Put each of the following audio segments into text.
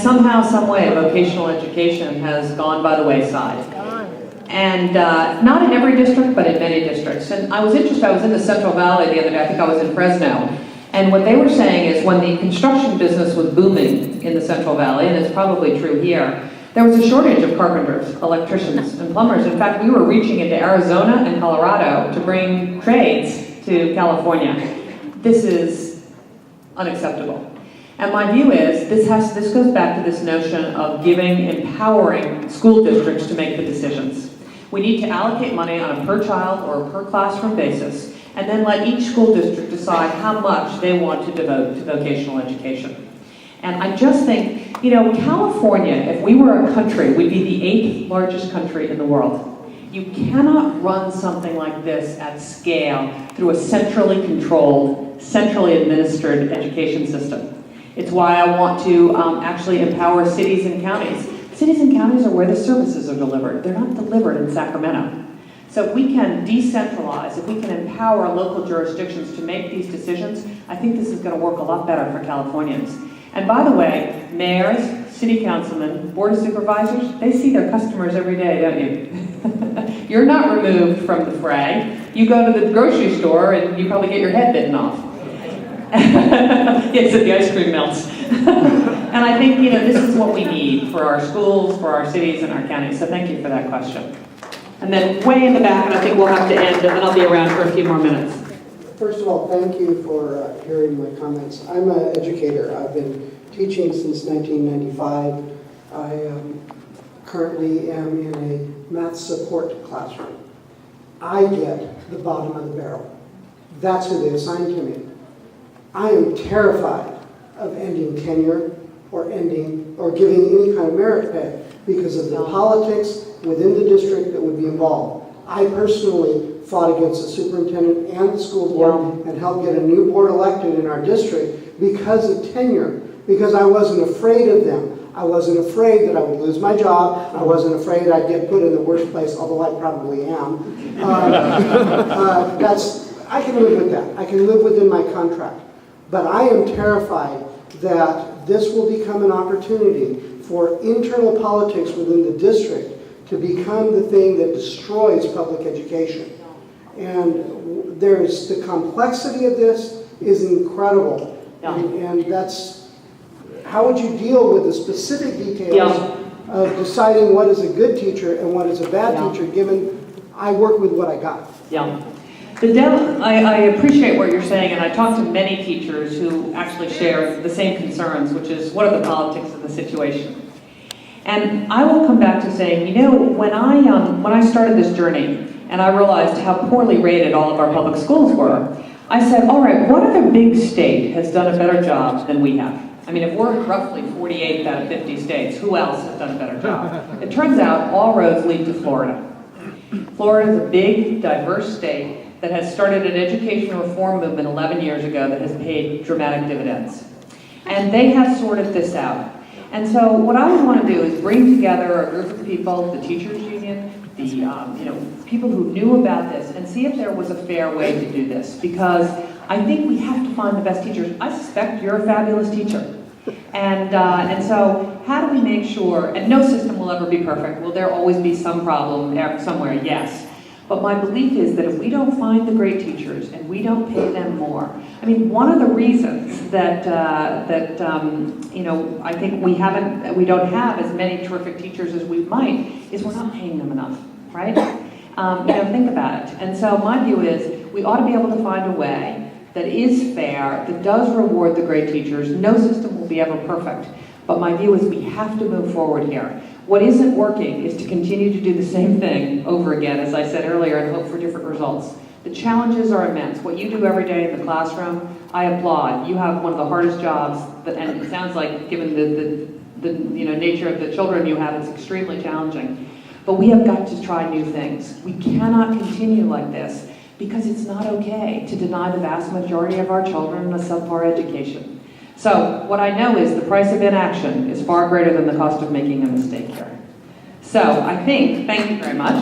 somehow, some way, vocational education has gone by the wayside. And not in every district, but in many districts. And I was interested, I was in the Central Valley the other day, I think I was in Fresno, and what they were saying is when the construction business was booming in the Central Valley, and it's probably true here, there was a shortage of carpenters, electricians, and plumbers. In fact, we were reaching into Arizona and Colorado to bring trades to California. This is unacceptable. And my view is this goes back to this notion of empowering school districts to make the decisions. We need to allocate money on a per child or a per classroom basis, and then let each school district decide how much they want to devote to vocational education. And I just think, California, if we were a country, we'd be the 8th largest country in the world. You cannot run something like this at scale through a centrally controlled, centrally administered education system. It's why I want to actually empower cities and counties. Cities and counties are where the services are delivered. They're not delivered in Sacramento. So if we can decentralize, if we can empower local jurisdictions to make these decisions, I think this is going to work a lot better for Californians. And by the way, mayors, city councilmen, board of supervisors, they see their customers every day, don't you? You're not removed from the fray. You go to the grocery store and you probably get your head bitten off. Yes, the ice cream melts. And I think, this is what we need for our schools, for our cities, and our counties. So thank you for that question. And then way in the back, and I think we'll have to end, and then I'll be around for a few more minutes. First of all, thank you for hearing my comments. I'm an educator. I've been teaching since 1995. I currently am in a math support classroom. I get the bottom of the barrel. That's who they assigned to me. I am terrified of ending tenure or giving any kind of merit pay because of the politics within the district that would be involved. I personally fought against the superintendent and the school board and helped get a new board elected in our district because of tenure, because I wasn't afraid of them. I wasn't afraid that I would lose my job. I wasn't afraid I'd get put in the worst place, although I probably am. I can live with that. I can live within my contract. But I am terrified that this will become an opportunity for internal politics within the district to become the thing that destroys public education. And the complexity of this is incredible. And that's, how would you deal with the specific details of deciding what is a good teacher and what is a bad teacher, given I work with what I got? I appreciate what you're saying, and I talk to many teachers who actually share the same concerns, which is what are the politics of the situation. And I will come back to saying, when I started this journey and I realized how poorly rated all of our public schools were, I said, all right, what other big state has done a better job than we have? I mean, if we're roughly 48 out of 50 states, who else has done a better job? It turns out all roads lead to Florida. Florida is a big, diverse state that has started an education reform movement 11 years ago that has paid dramatic dividends. And they have sorted this out. And so what I would want to do is bring together a group of people, the teachers union, the people who knew about this, and see if there was a fair way to do this. Because I think we have to find the best teachers. I suspect you're a fabulous teacher. And so how do we make sure, and no system will ever be perfect. Will there always be some problem somewhere? Yes. But my belief is that if we don't find the great teachers and we don't pay them more, I mean, one of the reasons that I think we don't have as many terrific teachers as we might is we're not paying them enough, right? Think about it. And so my view is we ought to be able to find a way that is fair, that does reward the great teachers. No system will be ever perfect. But my view is we have to move forward here. What isn't working is to continue to do the same thing over again, as I said earlier, and hope for different results. The challenges are immense. What you do every day in the classroom, I applaud. You have one of the hardest jobs, and it sounds like, given the nature of the children you have, it's extremely challenging. But we have got to try new things. We cannot continue like this because it's not okay to deny the vast majority of our children a subpar education. So what I know is the price of inaction is far greater than the cost of making a mistake here. So I think, thank you very much.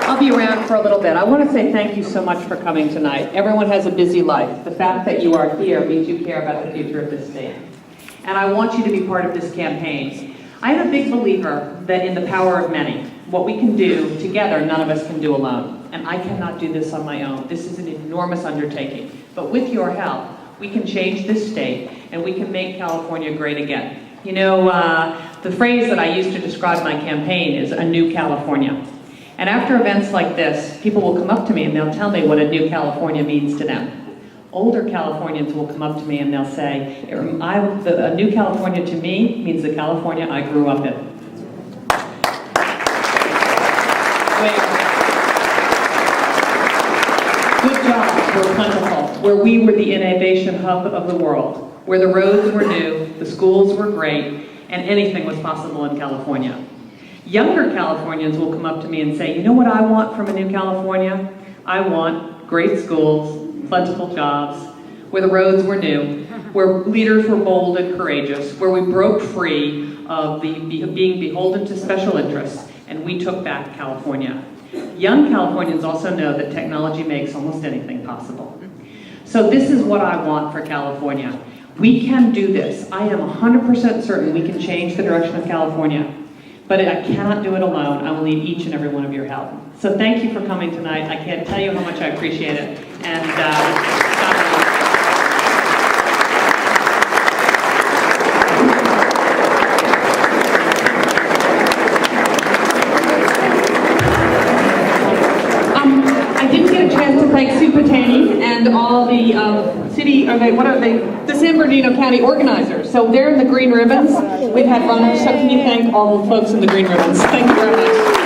I'll be around for a little bit. I want to say thank you so much for coming tonight. Everyone has a busy life. The fact that you are here means you care about the future of this state. And I want you to be part of this campaign. I am a big believer that in the power of many. What we can do together, none of us can do alone. And I cannot do this on my own. This is an enormous undertaking. But with your help, we can change this state and we can make California great again. You know, the phrase that I use to describe my campaign is a new California. And after events like this, people will come up to me and they'll tell me what a new California means to them. Older Californians will come up to me and they'll say, a new California to me means the California I grew up in. Good jobs were plentiful, where we were the innovation hub of the world, where the roads were new, the schools were great, and anything was possible in California. Younger Californians will come up to me and say, you know what I want from a new California? I want great schools, plentiful jobs, where the roads were new, where leaders were bold and courageous, where we broke free of being beholden to special interests, and we took back California. Young Californians also know that technology makes almost anything possible. So this is what I want for California. We can do this. I am 100% certain we can change the direction of California. But I cannot do it alone. I will need each and every one of your help. So thank you for coming tonight. I can't tell you how much I appreciate it. And I didn't get a chance to thank Sue Patani and all the the San Bernardino County organizers. So they're in the green ribbons. We've had runners, so can you thank all the folks in the green ribbons? Thank you very much.